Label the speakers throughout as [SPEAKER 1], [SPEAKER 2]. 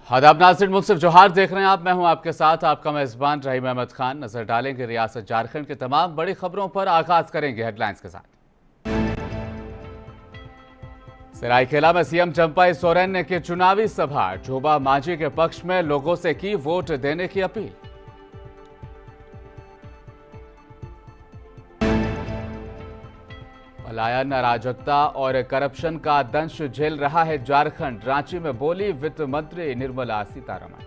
[SPEAKER 1] आदाब नाज़रीन, मुनसिफ जोहार देख रहे हैं आप। मैं हूं आपके साथ आपका मेज़बान रहीम अहमद खान। नजर डालेंगे रियासत झारखंड की तमाम बड़ी खबरों पर। आगाज करेंगे हेडलाइंस के साथ। सरायकेला में सीएम चंपाई सोरेन ने की चुनावी सभा। जोबा मांझी के पक्ष में लोगों से की वोट देने की अपील। पलायन, अराजकता और करप्शन का दंश झेल रहा है झारखंड। रांची में बोली वित्त मंत्री निर्मला सीतारमण।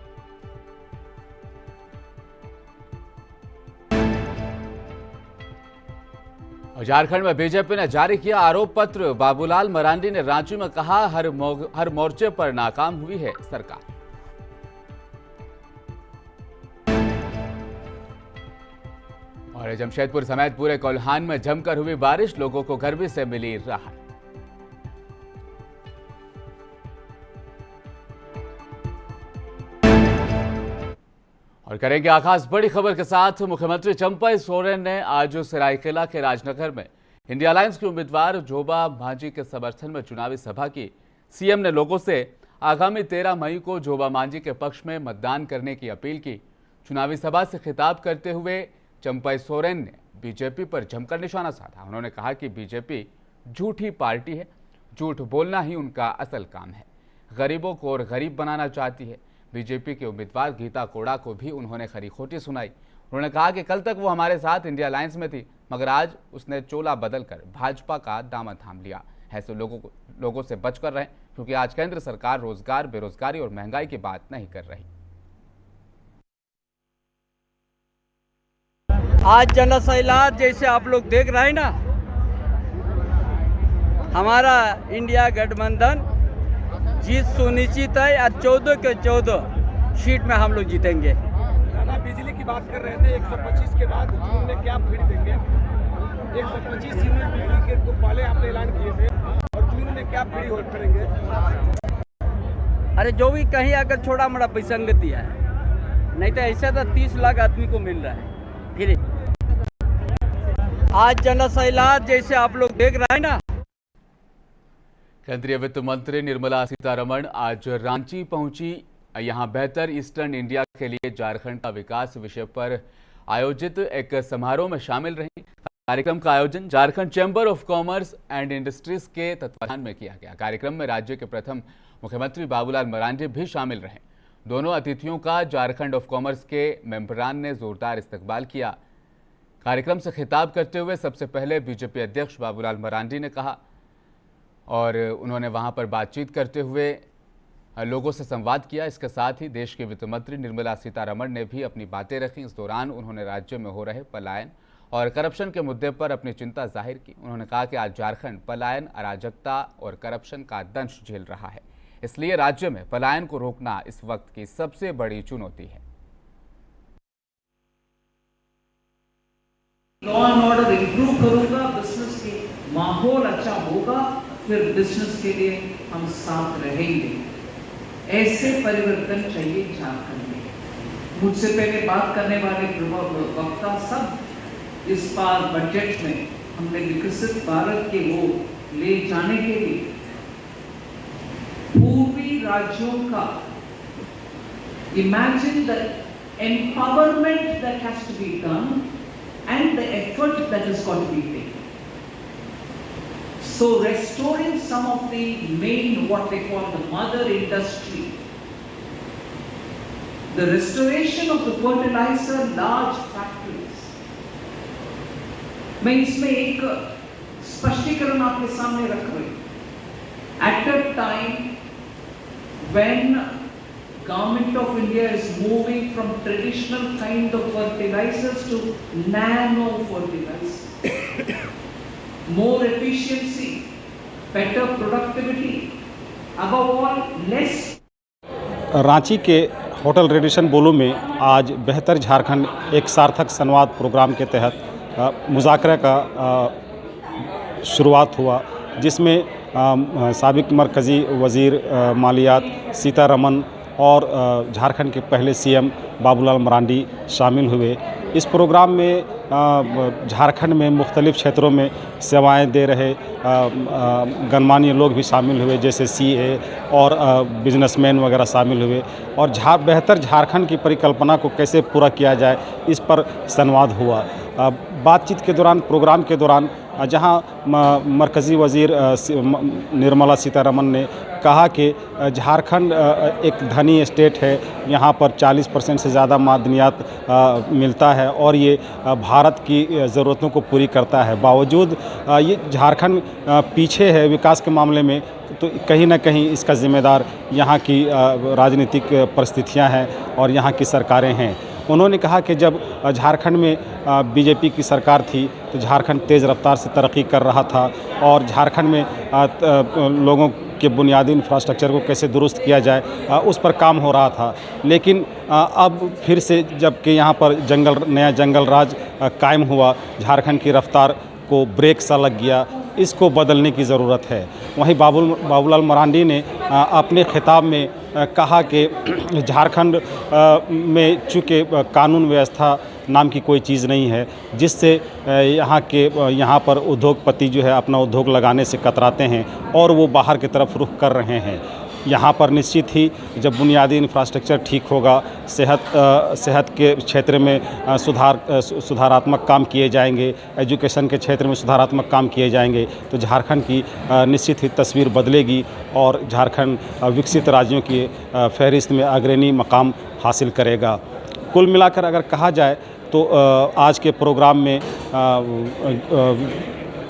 [SPEAKER 1] झारखंड में बीजेपी ने जारी किया आरोप पत्र। बाबूलाल मरांडी ने रांची में कहा हर मोर्चे पर नाकाम हुई है सरकार। और जमशेदपुर समेत पूरे कोल्हान में जमकर हुई बारिश। लोगों को गर्मी से मिली राहत। और करेंगे आगाज बड़ी खबर के साथ। मुख्यमंत्री चंपाई सोरेन ने आज सरायकेला के राजनगर में इंडिया अलायंस के उम्मीदवार जोबा मांझी के समर्थन में चुनावी सभा की। सीएम ने लोगों से आगामी 13 मई को जोबा मांझी के पक्ष में मतदान करने की अपील की। चुनावी सभा से खिताब करते हुए चंपाई सोरेन ने बीजेपी पर जमकर निशाना साधा। उन्होंने कहा कि बीजेपी झूठी पार्टी है, झूठ बोलना ही उनका असल काम है। गरीबों को और गरीब बनाना चाहती है। बीजेपी के उम्मीदवार गीता कोड़ा को भी उन्होंने खरी खोटी सुनाई। उन्होंने कहा कि कल तक वो हमारे साथ इंडिया अलायंस में थी, मगर आज उसने चोला बदलकर भाजपा का दामन थाम लिया है। तो लोगों से बचकर रहें, क्योंकि आज केंद्र सरकार रोजगार, बेरोजगारी और महंगाई की बात नहीं कर रही।
[SPEAKER 2] आज जनसैलाब जैसे आप लोग देख रहे हैं ना, हमारा इंडिया गठबंधन जीत सुनिश्चित है और 14 के 14 सीट में हम लोग जीतेंगे।
[SPEAKER 3] बिजली की बात कर रहे थे, 125 के बाद जून में क्या फ्री देंगे? 125 यूनिट बिजली के तो पहले आपने ऐलान किए थे, और जून में क्या फ्री हो करेंगे?
[SPEAKER 2] अरे जो भी कहीं अगर छोटा मोटा विसंगति है, नहीं तो ऐसा तो 30 लाख आदमी को मिल रहा है फ्री। आज जनसैलाब जैसे आप लोग देख रहे हैं ना।
[SPEAKER 1] केंद्रीय वित्त मंत्री निर्मला सीतारमण आज रांची पहुंची। यहां बेहतर ईस्टर्न इंडिया के लिए झारखंड का विकास विषय पर आयोजित एक समारोह में शामिल रही। कार्यक्रम का आयोजन Jharkhand chamber of commerce and industries के तत्वाधान में किया गया। कार्यक्रम में राज्य के प्रथम मुख्यमंत्री बाबूलाल मरांडी भी शामिल रहे। दोनों अतिथियों का झारखंड ऑफ कॉमर्स के मेंबरान ने जोरदार इस्तकबाल किया। कार्यक्रम से खिताब करते हुए सबसे पहले बीजेपी अध्यक्ष बाबूलाल मरांडी ने कहा, और उन्होंने वहां पर बातचीत करते हुए लोगों से संवाद किया। इसके साथ ही देश के वित्त मंत्री निर्मला सीतारमण ने भी अपनी बातें रखी। इस दौरान उन्होंने राज्य में हो रहे पलायन और करप्शन के मुद्दे पर अपनी चिंता जाहिर की। उन्होंने कहा कि आज झारखंड पलायन, अराजकता और करप्शन का दंश झेल रहा है, इसलिए राज्य में पलायन को रोकना इस वक्त की सबसे बड़ी चुनौती है।
[SPEAKER 4] लॉ एंड ऑर्डर इंप्रूव करूंगा, बिजनेस के माहौल अच्छा होगा, फिर बिजनेस के लिए हम साथ रहेंगे। ऐसे परिवर्तन चाहिए झारखंड में। मुझसे पहले बात करने वाले वक्ता सब इस बार बजट में हमने विकसित भारत के वो ले जाने के लिए पूर्वी राज्यों का imagine the empowerment that has to be done and the effort that has got to be taken. So restoring some of the main, what they call the mother industry, the restoration of the fertilizer large factories, मैं इसमें एक स्पष्टीकरण आपके सामने रख रही हूं। At a time when Government of India is moving from traditional kind of fertilizers to nano fertilizers. More efficiency, better productivity, above all less.
[SPEAKER 5] Ranchi के होटल रेडिसन बोलो में आज बेहतर झारखंड एक सार्थक संवाद प्रोग्राम के तहत मुज़ाकरा का शुरुआत हुआ, जिसमें साबिक मरकज़ी वज़ीर मालियात सीतारमण और झारखंड के पहले सीएम बाबूलाल मरांडी शामिल हुए। इस प्रोग्राम में झारखंड में मुख्तलिफ़ क्षेत्रों में सेवाएं दे रहे गणमान्य लोग भी शामिल हुए, जैसे सीए और बिजनेसमैन वगैरह शामिल हुए, और बेहतर झारखंड की परिकल्पना को कैसे पूरा किया जाए इस पर संवाद हुआ। बातचीत के दौरान, प्रोग्राम के दौरान, जहां मरकज़ी वज़ीर निर्मला सीतारमण ने कहा कि झारखंड एक धनी स्टेट है, यहाँ पर 40% से ज़्यादा मादनियात मिलता है और ये भारत की ज़रूरतों को पूरी करता है। बावजूद ये झारखंड पीछे है विकास के मामले में, तो कहीं ना कहीं इसका ज़िम्मेदार यहाँ की राजनीतिक परिस्थितियाँ हैं और यहाँ की सरकारें हैं। उन्होंने कहा कि जब झारखंड में बीजेपी की सरकार थी तो झारखंड तेज़ रफ्तार से तरक्की कर रहा था और झारखंड में लोगों के बुनियादी इंफ्रास्ट्रक्चर को कैसे दुरुस्त किया जाए उस पर काम हो रहा था। लेकिन अब फिर से जबकि यहाँ पर नया जंगल राज कायम हुआ, झारखंड की रफ्तार को ब्रेक सा लग गया, इसको बदलने की ज़रूरत है। वहीं बाबूलाल मरांडी ने अपने खिताब में कहा कि झारखंड में चूँकि कानून व्यवस्था नाम की कोई चीज़ नहीं है, जिससे यहाँ पर उद्योगपति जो है अपना उद्योग लगाने से कतराते हैं और वो बाहर की तरफ रुख कर रहे हैं। यहाँ पर निश्चित ही जब बुनियादी इंफ्रास्ट्रक्चर ठीक होगा, सेहत के क्षेत्र में सुधारात्मक काम किए जाएंगे, एजुकेशन के क्षेत्र में सुधारात्मक काम किए जाएंगे, तो झारखंड की निश्चित ही तस्वीर बदलेगी और झारखंड विकसित राज्यों की फहरिस्त में अग्रणी मकाम हासिल करेगा। कुल मिलाकर अगर कहा जाए तो आज के प्रोग्राम में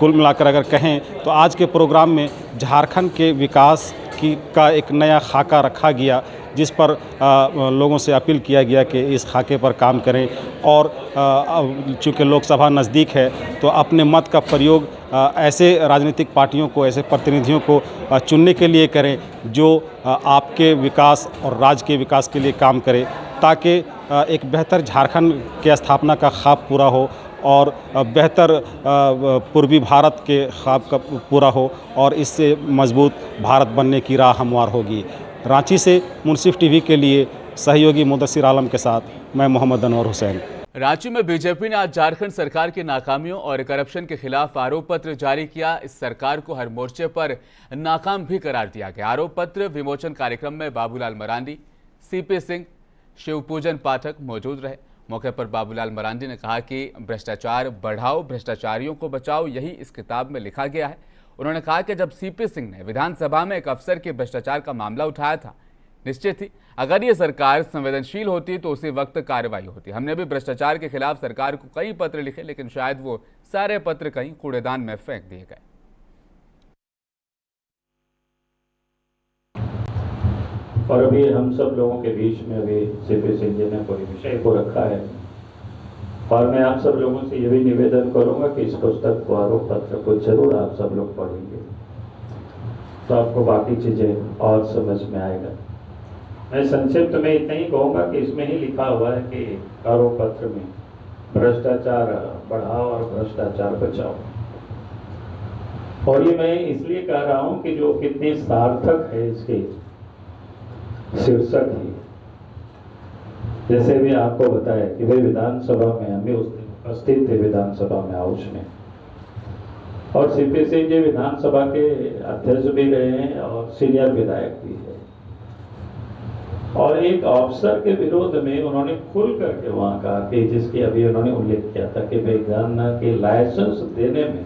[SPEAKER 5] कुल मिलाकर अगर कहें तो आज के प्रोग्राम में झारखंड के विकास का एक नया खाका रखा गया, जिस पर लोगों से अपील किया गया कि इस खाके पर काम करें और चूँकि लोकसभा नज़दीक है तो अपने मत का प्रयोग ऐसे राजनीतिक पार्टियों को, ऐसे प्रतिनिधियों को चुनने के लिए करें जो आपके विकास और राज्य के विकास के लिए काम करे, ताकि एक बेहतर झारखंड की स्थापना का ख्वाब पूरा हो और बेहतर पूर्वी भारत के ख्वाब का पूरा हो और इससे मजबूत भारत बनने की राह हमवार होगी। रांची से मुंसिफ टीवी के लिए सहयोगी मुदस्सिर आलम के साथ मैं मोहम्मद अनवर हुसैन।
[SPEAKER 1] रांची में बीजेपी ने आज झारखंड सरकार की नाकामियों और करप्शन के खिलाफ आरोप पत्र जारी किया। इस सरकार को हर मोर्चे पर नाकाम भी करार दिया गया। आरोप पत्र विमोचन कार्यक्रम में बाबूलाल मरांडी, सीपी सिंह, शिवपूजन पाठक मौजूद रहे। मौके पर बाबूलाल मरांडी ने कहा कि भ्रष्टाचार बढ़ाओ, भ्रष्टाचारियों को बचाओ, यही इस किताब में लिखा गया है। उन्होंने कहा कि जब सीपी सिंह ने विधानसभा में एक अफसर के भ्रष्टाचार का मामला उठाया था, निश्चित ही अगर ये सरकार संवेदनशील होती तो उसी वक्त कार्रवाई होती। हमने भी भ्रष्टाचार के खिलाफ सरकार को कई पत्र लिखे, लेकिन शायद वो सारे पत्र कहीं कूड़ेदान में फेंक दिए गए।
[SPEAKER 6] और अभी हम सब लोगों के बीच में अभी सीपी सिंह जी ने कोई विषय को रखा है और मैं आप सब लोगों से ये भी निवेदन करूंगा कि इस पुस्तक को, आरोप पत्र को जरूर आप सब लोग पढ़ेंगे तो आपको बाकी चीजें और समझ में आएगा। मैं संक्षिप्त में इतना ही कहूँगा कि इसमें ही लिखा हुआ है कि आरोप पत्र में भ्रष्टाचार बढ़ाओ और भ्रष्टाचार बचाओ। और ये मैं इसलिए कह रहा हूँ कि जो कितने सार्थक है इसके शीर्षक ही, जैसे भी आपको बताया कि वे विधानसभा में, हमें उस दिन उपस्थित थे विधानसभा में हाउस में, और सीपी सिंह जी विधानसभा के अध्यक्ष भी रहे हैं और सीनियर विधायक भी है। और एक अफसर के विरोध में उन्होंने खुल करके वहां कहा कि जिसकी अभी उन्होंने उल्लेख किया था कि विज्ञान के लाइसेंस देने में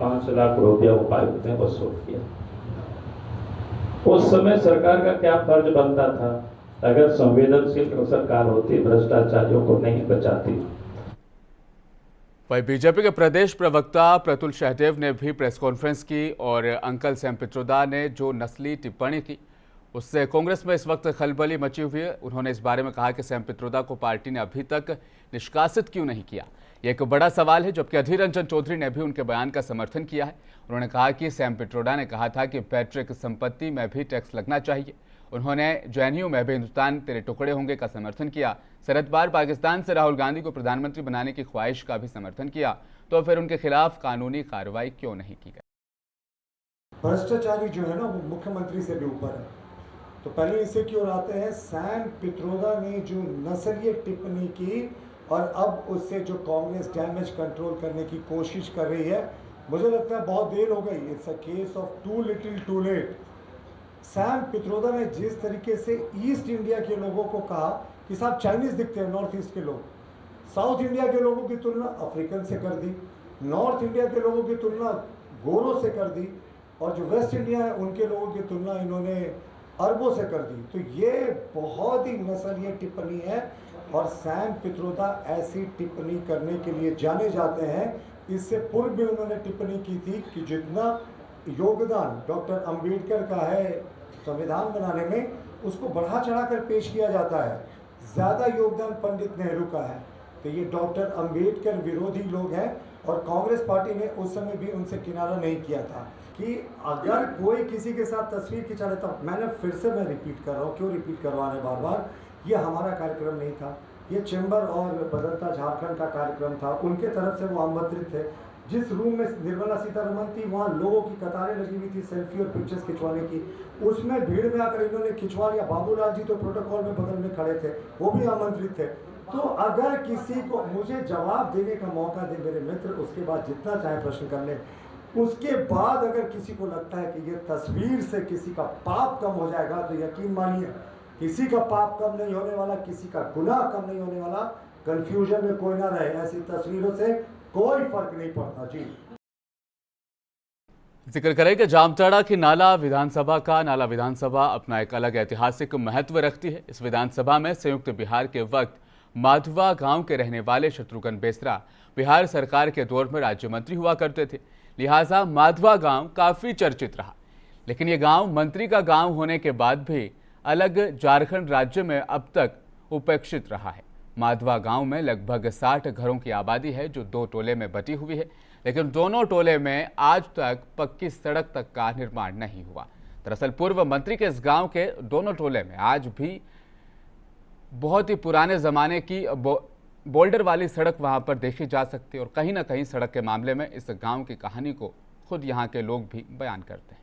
[SPEAKER 6] 5 लाख रुपया उपायुक्त ने वसूल किया। उस समय सरकार का क्या फर्ज बनता था? अगर संवेदनशील सरकार होती, भ्रष्टाचारियों को नहीं बचाती।
[SPEAKER 1] वहीं बीजेपी के प्रदेश प्रवक्ता प्रतुल सहदेव ने भी प्रेस कॉन्फ्रेंस की और अंकल सैम पित्रोदा ने जो नस्ली टिप्पणी की उससे कांग्रेस में इस वक्त खलबली मची हुई है। उन्होंने इस बारे में कहा कि सैम पित्रोदा को पार्टी ने अभी तक निष्कासित क्यों नहीं किया, यह एक बड़ा सवाल है, जबकि अधीर रंजन चौधरी ने भी उनके बयान का समर्थन किया है। उन्होंने कहा कि सैम पित्रोदा ने कहा था कि पैट्रिक संपत्ति में भी टैक्स लगना चाहिए। उन्होंने जेएनयू में भी हिंदुस्तान तेरे टुकड़े होंगे का समर्थन किया। शरद पवार पाकिस्तान से राहुल गांधी को प्रधानमंत्री बनाने की ख्वाहिश का भी समर्थन किया, तो फिर उनके खिलाफ कानूनी कार्रवाई क्यों नहीं की गई?
[SPEAKER 7] भ्रष्टाचारी जो है ना वो मुख्यमंत्री से भी ऊपर है। तो पहले इसे की ओर आते हैं, सैम पित्रोदा ने जो नस्लीय टिप्पणी की और अब उससे जो कांग्रेस डैमेज कंट्रोल करने की कोशिश कर रही है, मुझे लगता है बहुत देर हो गई। It's a case of too little too late. Sam Pitroda ने जिस तरीके से ईस्ट इंडिया के लोगों को कहा कि साहब चाइनीज दिखते हैं नॉर्थ ईस्ट के लोग, साउथ इंडिया के लोगों की तुलना अफ्रीकन से कर दी, नॉर्थ इंडिया के लोगों की तुलना गोरों से कर दी, और जो वेस्ट इंडिया है उनके लोगों की तुलना इन्होंने अरबों से कर दी। तो ये बहुत ही नस्लीय टिप्पणी है और सैम पित्रोदा ऐसी टिप्पणी करने के लिए जाने जाते हैं। इससे पूर्व भी उन्होंने टिप्पणी की थी कि जितना योगदान डॉक्टर अंबेडकर का है संविधान बनाने में, उसको बढ़ा चढ़ाकर पेश किया जाता है। ज़्यादा योगदान पंडित नेहरू का है। तो ये डॉक्टर अंबेडकर विरोधी लोग हैं और कांग्रेस पार्टी ने उस समय भी उनसे किनारा नहीं किया था कि अगर कोई किसी के साथ तस्वीर खिंचा लेता। मैंने फिर से मैं रिपीट कर रहा हूँ, क्यों रिपीट करवाने बार बार, ये हमारा कार्यक्रम नहीं था, ये चैम्बर और बदलता झारखंड का कार्यक्रम था। उनके तरफ से वो आमंत्रित थे। जिस रूम में निर्मला सीतारमण थी वहाँ लोगों की कतारें लगी हुई थी सेल्फी और पिक्चर्स खिंचवाने की, उसमें भीड़ में आकर इन्होंने खिंचवा लिया। बाबूलाल जी तो प्रोटोकॉल में बगल में खड़े थे, वो भी आमंत्रित थे। तो अगर किसी को मुझे जवाब देने का मौका दे मेरे मित्र, उसके बाद जितना चाहे प्रश्न कर ले। उसके बाद अगर किसी को लगता है कि ये तस्वीर से किसी का पाप कम हो जाएगा, तो यकीन मानिए किसी का पाप कम नहीं होने वाला, किसी का गुनाह कम नहीं होने वाला। कंफ्यूजन में कोई ना रहे, ऐसी तस्वीरों से कोई फर्क नहीं पड़ता। जी,
[SPEAKER 1] जिक्र करें कि जामताड़ा की नाला विधानसभा अपना एक अलग ऐतिहासिक महत्व रखती है। इस विधानसभा में संयुक्त बिहार के वक्त माधवा गांव के रहने वाले शत्रुघ्न बेसरा बिहार सरकार के दौर में राज्य मंत्री हुआ करते थे, लिहाजा माधवा गांव काफी चर्चित रहा। लेकिन ये गांव मंत्री का गांव होने के बाद भी अलग झारखंड राज्य में अब तक उपेक्षित रहा है। माधवा गांव में लगभग 60 घरों की आबादी है जो 2 टोले में बटी हुई है, लेकिन दोनों टोले में आज तक पक्की सड़क तक का निर्माण नहीं हुआ। दरअसल पूर्व मंत्री के इस गांव के दोनों टोले में आज भी बहुत ही पुराने ज़माने की बोल्डर वाली सड़क वहां पर देखी जा सकती है और कहीं ना कहीं सड़क के मामले में इस गांव की कहानी को खुद यहां के लोग भी बयान करते हैं।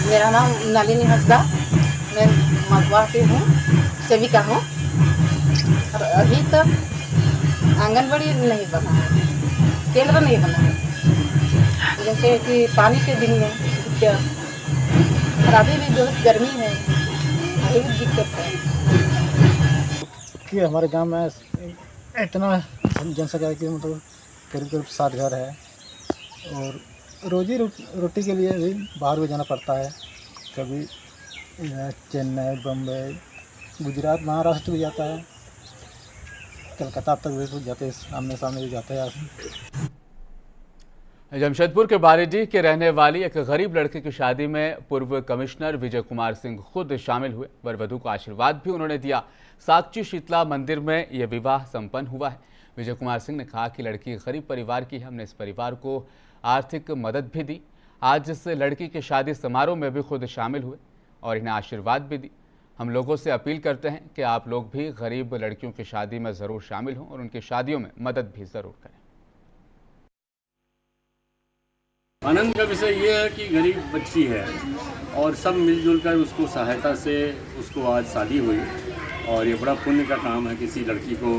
[SPEAKER 8] मेरा नाम नलिनी हंसदा, मैं मधुआ से हूँ, सेविका हूँ। और अभी तक आंगनबाड़ी नहीं बना है, केंद्र नहीं बना है। जैसे कि पानी के दिन में दिक्कत, और अभी भी बहुत गर्मी है, अभी भी दिक्कत है
[SPEAKER 9] कि हमारे गांव में इतना जनसंख्या की मतलब करीब 60 घर है और रोजी रोटी के लिए भी बाहर भी जाना पड़ता है। कभी चेन्नई, बम्बई, गुजरात, महाराष्ट्र भी जाता है, कलकत्ता तक भी जाते हैं, सामने भी जाते हैं।
[SPEAKER 1] जमशेदपुर के बारीडीह के रहने वाली एक गरीब लड़के की शादी में पूर्व कमिश्नर विजय कुमार सिंह खुद शामिल हुए। वर वधू को आशीर्वाद भी उन्होंने दिया। साक्षी शीतला मंदिर में यह विवाह संपन्न हुआ है। विजय कुमार सिंह ने कहा कि लड़की गरीब परिवार की है, हमने इस परिवार को आर्थिक मदद भी दी। आज इस लड़की के शादी समारोह में भी खुद शामिल हुए और इन्हें आशीर्वाद भी दी। हम लोगों से अपील करते हैं कि आप लोग भी गरीब लड़कियों की शादी में ज़रूर शामिल हों और उनकी शादियों में मदद भी ज़रूर करें।
[SPEAKER 10] आनंद का विषय ये है कि गरीब बच्ची है और सब मिलजुल कर उसको सहायता से उसको आज शादी हुई और ये बड़ा पुण्य का काम है किसी लड़की को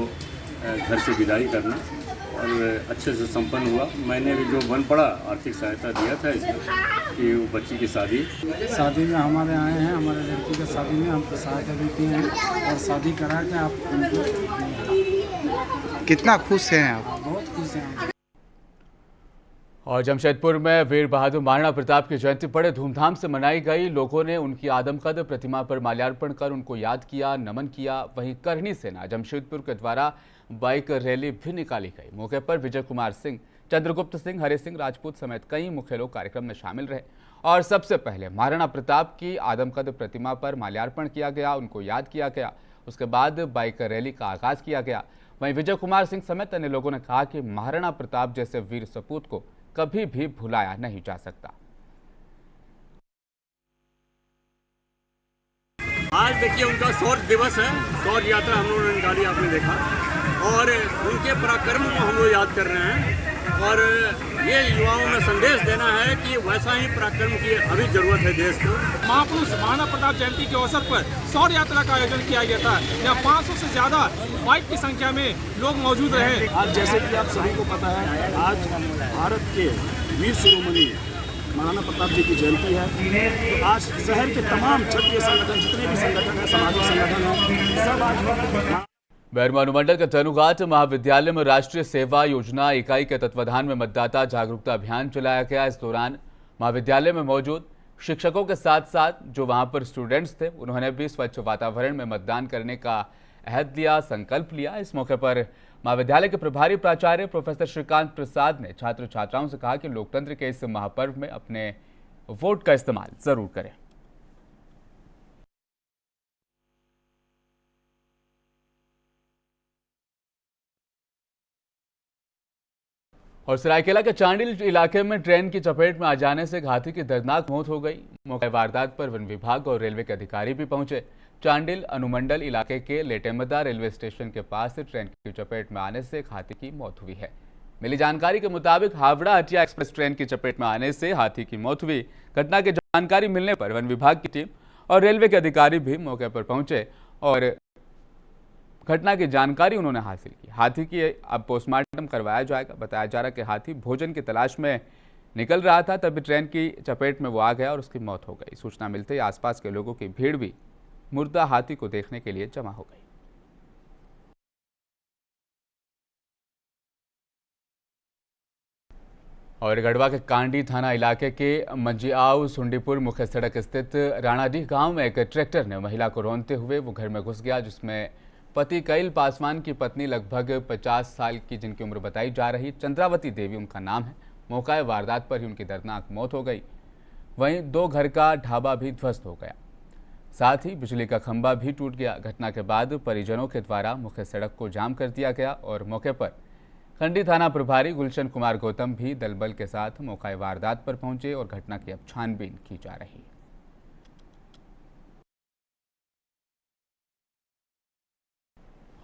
[SPEAKER 10] घर से विदाई करना और अच्छे से संपन्न हुआ। मैंने भी जो बन पड़ा आर्थिक सहायता दिया था इसमें कि वो बच्ची की शादी
[SPEAKER 9] में हमारे आए हैं, हमारे लड़की की शादी में हमको सहायता भी की है और शादी करा के आप उनको
[SPEAKER 11] कितना खुश हैं आप?
[SPEAKER 9] बहुत खुश हैं।
[SPEAKER 1] और जमशेदपुर में वीर बहादुर महाराणा प्रताप की जयंती बड़े धूमधाम से मनाई गई। लोगों ने उनकी आदमकद प्रतिमा पर माल्यार्पण कर उनको याद किया, नमन किया। वहीं करनी सेना जमशेदपुर के द्वारा बाइक रैली भी निकाली गई। मौके पर विजय कुमार सिंह, चंद्रगुप्त सिंह, हरि सिंह राजपूत समेत कई मुख्य लोग कार्यक्रम में शामिल रहे और सबसे पहले महाराणा प्रताप की आदमकद प्रतिमा पर माल्यार्पण किया गया, उनको याद किया गया। उसके बाद बाइक रैली का आगाज किया गया। वहीं विजय कुमार सिंह समेत अन्य लोगों ने कहा कि महाराणा प्रताप जैसे वीर सपूत को कभी भी भुलाया नहीं जा सकता।
[SPEAKER 10] आज देखिए उनका शौर्य दिवस है, शौर्य यात्रा हम लोगों ने निकाली, आपने देखा, और उनके पराक्रम को हम लोग याद कर रहे हैं। और ये युवाओं में संदेश देना है कि वैसा ही पराक्रम की अभी जरूरत है देश को।
[SPEAKER 3] महापुरुष महाराणा प्रताप जयंती के अवसर पर सौर यात्रा का आयोजन किया गया था। यहाँ 500 से ज्यादा बाइक की संख्या में लोग मौजूद रहे।
[SPEAKER 11] आज जैसे कि आप सभी को पता है, आज भारत के वीर शिरोमणि महाराणा प्रताप जी की जयंती है। आज शहर के तमाम क्षेत्रीय संगठन, जितने भी संगठन हैं, सामाजिक संगठन हैं, सब आज
[SPEAKER 1] बैरवा अनुमंडल के तनुघाट महाविद्यालय में राष्ट्रीय सेवा योजना इकाई के तत्वाधान में मतदाता जागरूकता अभियान चलाया गया। इस दौरान महाविद्यालय में मौजूद शिक्षकों के साथ साथ जो वहां पर स्टूडेंट्स थे, उन्होंने भी स्वच्छ वातावरण में मतदान करने का अहद लिया, संकल्प लिया। इस मौके पर महाविद्यालय के प्रभारी प्राचार्य प्रोफेसर श्रीकांत प्रसाद ने छात्र छात्राओं से कहा कि लोकतंत्र के इस महापर्व में अपने वोट का इस्तेमाल जरूर करें। और सरायकेला के चांडिल इलाके में ट्रेन की चपेट में आ जाने से एक हाथी की दर्दनाक मौत हो गई। मौके वारदात पर वन विभाग और रेलवे के अधिकारी भी पहुंचे। चांडिल अनुमंडल इलाके के लेटेमदा रेलवे स्टेशन के पास ट्रेन की चपेट में आने से एक हाथी की मौत हुई है। मिली जानकारी के मुताबिक हावड़ा हटिया एक्सप्रेस ट्रेन की चपेट में आने से हाथी की मौत हुई। घटना की जानकारी मिलने पर वन विभाग की टीम और रेलवे के अधिकारी भी मौके पर पहुंचे और घटना की जानकारी उन्होंने हासिल की। हाथी की अब पोस्टमार्टम करवाया जाएगा। बताया जा रहा है कि हाथी भोजन की तलाश में निकल रहा था, तभी ट्रेन की चपेट में वो आ गया और उसकी मौत हो गई। सूचना मिलते ही आसपास के लोगों की भीड़ भी मुर्दा हाथी को देखने के लिए जमा हो गई। और गढ़वा के कांडी थाना इलाके के मंजियाव सुंडीपुर मुख्य सड़क स्थित राणाडीह गांव में एक ट्रैक्टर ने महिला को रौंदते हुए वो घर में घुस गया, जिसमें पति कैल पासवान की पत्नी लगभग 50 साल की, जिनकी उम्र बताई जा रही चंद्रावती देवी उनका नाम है। मौका वारदात पर ही उनकी दर्दनाक मौत हो गई। वहीं 2 घर का ढाबा भी ध्वस्त हो गया, साथ ही बिजली का खंभा भी टूट गया। घटना के बाद परिजनों के द्वारा मुख्य सड़क को जाम कर दिया गया और मौके पर खंडी थाना प्रभारी गुलशन कुमार गौतम भी दलबल के साथ मौका वारदात पर पहुंचे और घटना की अब छानबीन की जा रही है।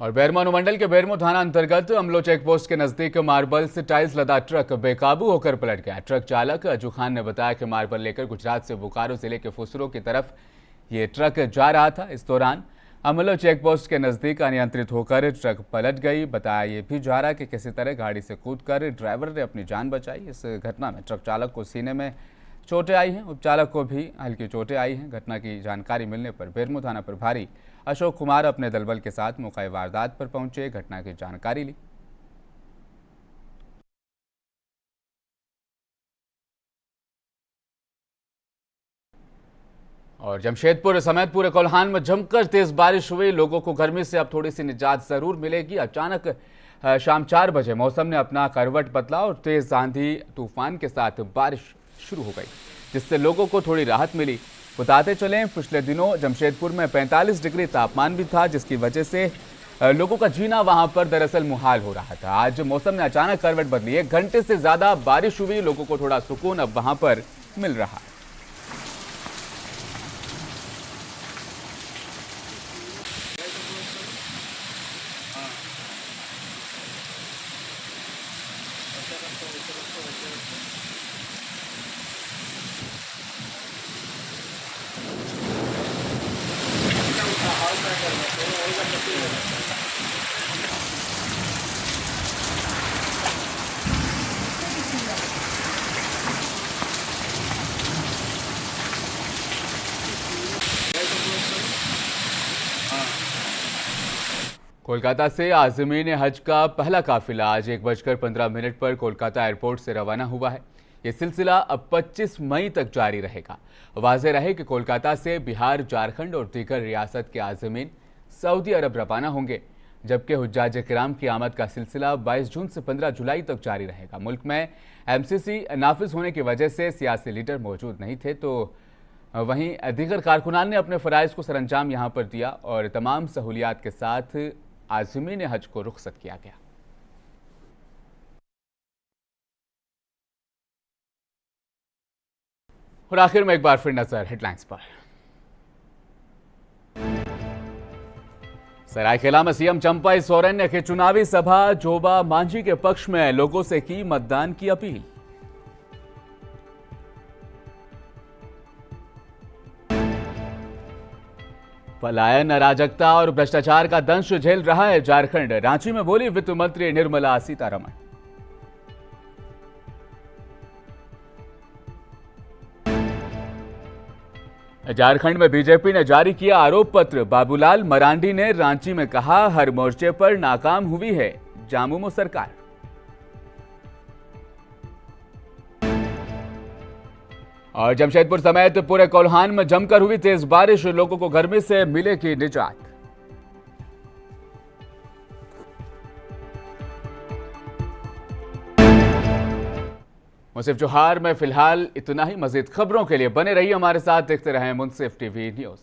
[SPEAKER 1] और बैरवा अनुमंडल के बैरमो थाना अंतर्गत अमलो चेक पोस्ट के नजदीक मार्बल से टाइल्स लदा ट्रक बेकाबू होकर पलट गया। ट्रक चालक अजू खान ने बताया कि मार्बल लेकर गुजरात से बोकारो जिले के फुसरो की तरफ ये ट्रक जा रहा था। इस दौरान अमलो चेक पोस्ट के नजदीक अनियंत्रित होकर ट्रक पलट गई। बताया ये भी जा रहा है कि किसी तरह गाड़ी से कूदकर ड्राइवर ने अपनी जान बचाई। इस घटना में ट्रक चालक को सीने में चोटें आई हैं, उपचालक को भी हल्की चोटें आई हैं। घटना की जानकारी मिलने पर बैरमो थाना प्रभारी अशोक कुमार अपने दलबल के साथ मौका वारदात पर पहुंचे, घटना की जानकारी ली। और जमशेदपुर समेत पूरे कोल्हान में जमकर तेज बारिश हुई। लोगों को गर्मी से अब थोड़ी सी निजात जरूर मिलेगी। अचानक शाम 4 बजे मौसम ने अपना करवट बदला और तेज आंधी तूफान के साथ बारिश शुरू हो गई, जिससे लोगों को थोड़ी राहत मिली। बताते चलें, पिछले दिनों जमशेदपुर में 45 डिग्री तापमान भी था, जिसकी वजह से लोगों का जीना वहां पर दरअसल मुहाल हो रहा था। आज मौसम ने अचानक करवट बदली। 1 घंटे से ज्यादा बारिश हुई, लोगों को थोड़ा सुकून अब वहां पर मिल रहा है। कोलकाता से आज़मीन हज का पहला काफिला आज 1:15 पर कोलकाता एयरपोर्ट से रवाना हुआ है। ये सिलसिला अब 25 मई तक जारी रहेगा। वाज़ेह रहे कि कोलकाता से बिहार, झारखंड और दीगर रियासत के आज़मीन सऊदी अरब रवाना होंगे, जबकि हुज्जाज किराम की आमद का सिलसिला 22 जून से 15 जुलाई तक जारी रहेगा। मुल्क में MCC नाफिज होने की वजह से सियासी लीडर मौजूद नहीं थे, तो वहीं दीगर कारकुनान ने अपने फ़राइज़ को सरअंजाम यहाँ पर दिया और तमाम सहूलियात के साथ आज़मीन हज को रुखसत किया गया। और आखिर में एक बार फिर नजर हेडलाइंस पर। सरायकेला में सीएम चंपाई सोरेन ने की चुनावी सभा, जोबा मांझी के पक्ष में लोगों से की मतदान की अपील। पलायन, अराजकता और भ्रष्टाचार का दंश झेल रहा है झारखंड। रांची में बोली वित्त मंत्री निर्मला सीतारमण। झारखंड में बीजेपी ने जारी किया आरोप पत्र। बाबूलाल मरांडी ने रांची में कहा, हर मोर्चे पर नाकाम हुई है झामुमो सरकार। और जमशेदपुर समेत पूरे कोल्हान में जमकर हुई तेज बारिश, लोगों को गर्मी से मिलेगी निजात। मुंसिफ जोहार में फिलहाल इतना ही। मजीद खबरों के लिए बने रहिए हमारे साथ, देखते रहें मुंसिफ टीवी न्यूज।